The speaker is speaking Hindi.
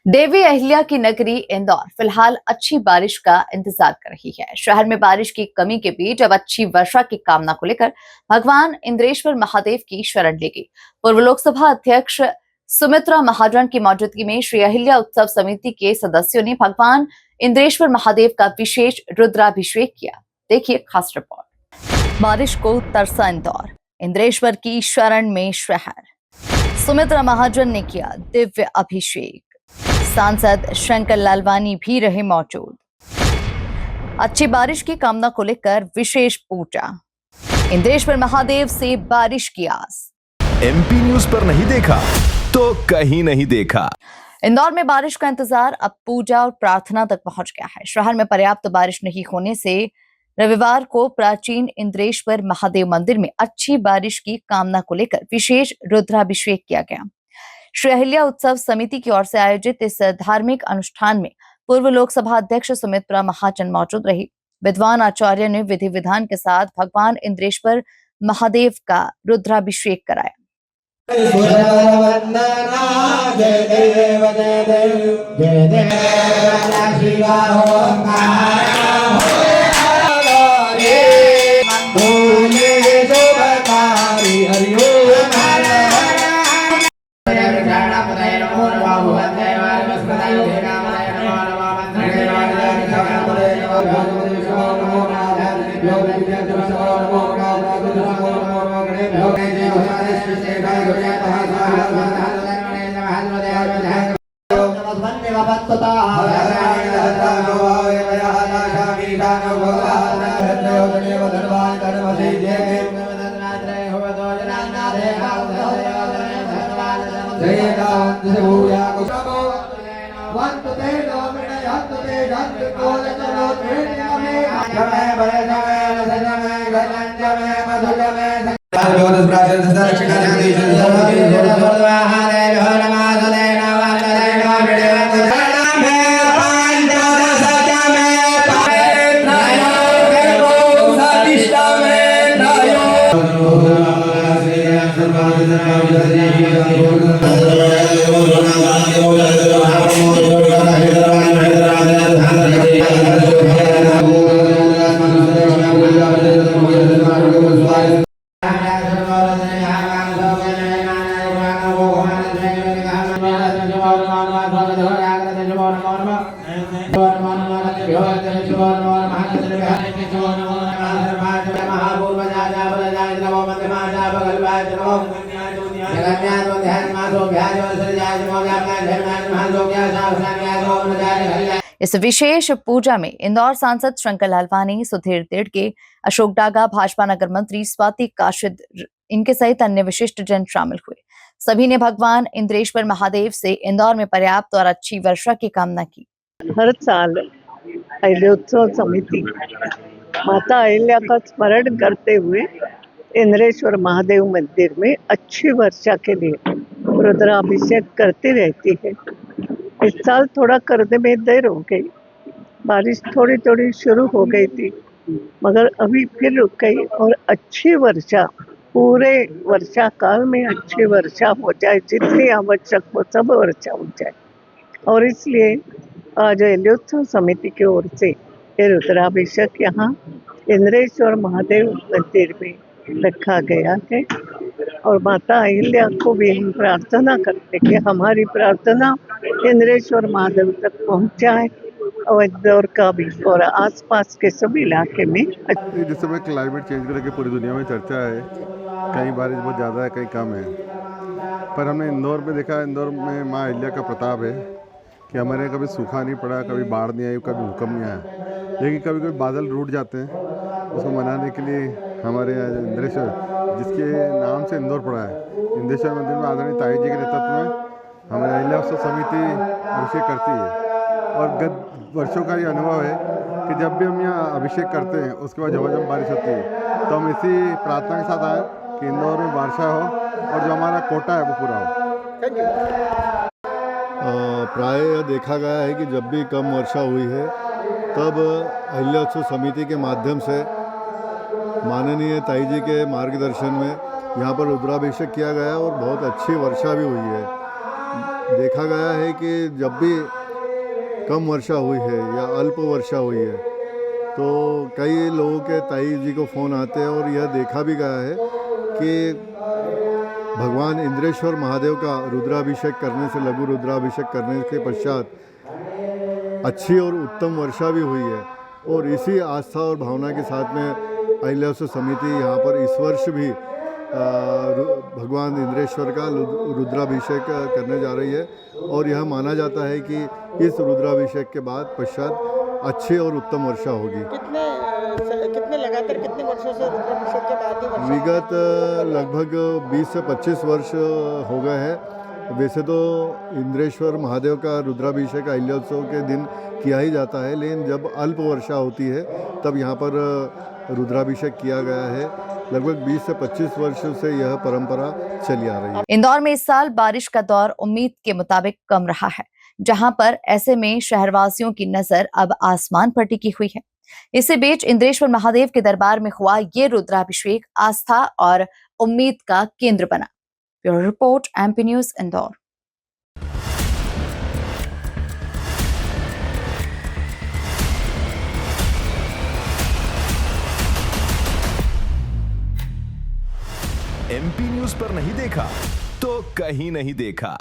देवी अहिल्या की नगरी इंदौर फिलहाल अच्छी बारिश का इंतजार कर रही है। शहर में बारिश की कमी के बीच अब अच्छी वर्षा की कामना को लेकर भगवान इंद्रेश्वर महादेव की शरण ली गई। पूर्व लोकसभा अध्यक्ष सुमित्रा महाजन की मौजूदगी में श्री अहिल्या उत्सव समिति के सदस्यों ने भगवान इंद्रेश्वर महादेव का विशेष रुद्राभिषेक किया। देखिए खास रिपोर्ट। बारिश को तरसा इंदौर, इंद्रेश्वर की शरण में शहर। सुमित्रा महाजन ने किया दिव्य अभिषेक। सांसद शंकर लालवानी भी रहे मौजूद। अच्छी बारिश की कामना को लेकर विशेष पूजा। इंद्रेश्वर महादेव से बारिश की आस। एमपी न्यूज पर नहीं देखा तो कहीं नहीं देखा। इंदौर में बारिश का इंतजार अब पूजा और प्रार्थना तक पहुंच गया है। शहर में पर्याप्त बारिश नहीं होने से रविवार को प्राचीन इंद्रेश्वर महादेव मंदिर में अच्छी बारिश की कामना को लेकर विशेष रुद्राभिषेक किया गया। श्री अहिल्या उत्सव समिति की ओर से आयोजित इस धार्मिक अनुष्ठान में पूर्व लोकसभा अध्यक्ष सुमित्रा महाजन मौजूद रही। विद्वान आचार्य ने विधि विधान के साथ भगवान इंद्रेश्वर महादेव का रुद्राभिषेक कराया। इस विशेष पूजा में इंदौर सांसद शंकर लालवानी, सुधीर तिड़के, अशोक डागा, भाजपा नगर मंत्री स्वाति काशिद इनके सहित अन्य विशिष्ट जन शामिल हुए। सभी ने भगवान इंद्रेश्वर महादेव से इंदौर में पर्याप्त और अच्छी वर्षा की कामना की। हर साल अहिल्यात्सव समिति माता अहिल्या का स्मरण करते हुए इंद्रेश्वर महादेव मंदिर में अच्छी वर्षा के लिए रुद्राभिषेक करती रहती है। इस साल थोड़ा करने में देर हो गई, बारिश थोड़ी थोड़ी शुरू हो गई थी, मगर अभी फिर रुक गई और अच्छी वर्षा, पूरे वर्षा काल में अच्छी वर्षा हो जाए, जितनी आवश्यक हो सब वर्षा हो जाए। और इसलिए आज अहिल्यात्सव समिति की ओर से ये रुद्राभिषेक यहाँ इंद्रेश्वर महादेव मंदिर में रखा गया है। और माता अहिल्या को भी हम प्रार्थना करते कि हमारी प्रार्थना इंद्रेश्वर महादेव तक पहुँचाए और इंदौर का भी और आसपास के सभी इलाके में। जिस समय क्लाइमेट चेंज को लेकर पूरी दुनिया में चर्चा है, कहीं बारिश बहुत ज़्यादा है, कहीं कम है, पर हमने इंदौर में देखा, इंदौर में माँ अहिल्या का प्रताप है कि हमारे यहाँ कभी सूखा नहीं पड़ा, कभी बाढ़ नहीं आई, कभी भूकंप नहीं आया। लेकिन कभी कभी बादल रूठ जाते हैं, उसको मनाने के लिए हमारे यहाँ इंद्रेश्वर, जिसके नाम से इंदौर पड़ा है, इंद्रेश्वर मंदिर में आदरणीय ताई जी के नेतृत्व में हमारे अहिल्या उत्सव समिति अभिषेक करती है। और गत वर्षों का ये अनुभव है कि जब भी हम यहाँ अभिषेक करते हैं उसके बाद झमाझम बारिश होती है, तो हम इसी प्रार्थना के साथ आए कि इंदौर में वर्षा हो और जो हमारा कोटा है वो पूरा हो। प्राय यह देखा गया है कि जब भी कम वर्षा हुई है तब अहिल्या उत्सव समिति के माध्यम से माननीय ताई जी के मार्गदर्शन में यहाँ पर रुद्राभिषेक किया गया और बहुत अच्छी वर्षा भी हुई है। देखा गया है कि जब भी कम वर्षा हुई है या अल्प वर्षा हुई है तो कई लोगों के ताई जी को फ़ोन आते हैं और यह देखा भी गया है कि भगवान इंद्रेश्वर महादेव का रुद्राभिषेक करने से, लघु रुद्राभिषेक करने के पश्चात अच्छी और उत्तम वर्षा भी हुई है। और इसी आस्था और भावना के साथ में अहिल्यासु समिति यहाँ पर इस वर्ष भी भगवान इंद्रेश्वर का रुद्राभिषेक करने जा रही है और यह माना जाता है कि इस रुद्राभिषेक के बाद पश्चात अच्छी और उत्तम वर्षा होगी। कितने लगातार कितने वर्षों से रुद्राभिषेक के बाद ही वर्षा? विगत लगभग 20 से 25 वर्ष हो गए हैं। वैसे तो इंद्रेश्वर महादेव का रुद्राभिषेक अहिल्यात्सव के दिन किया ही जाता है, लेकिन जब अल्प वर्षा होती है तब यहाँ पर रुद्राभिषेक किया गया है। लगभग 20 से 25 वर्षों से यह परंपरा चली आ रही है। इंदौर में इस साल बारिश का दौर उम्मीद के मुताबिक कम रहा है, जहां पर ऐसे में शहरवासियों की नजर अब आसमान पर टिकी हुई है। इसी बीच इंद्रेश्वर महादेव के दरबार में हुआ ये रुद्राभिषेक आस्था और उम्मीद का केंद्र बना। Bureau report, MP news, Indore. MP news पर नहीं देखा तो कहीं नहीं देखा।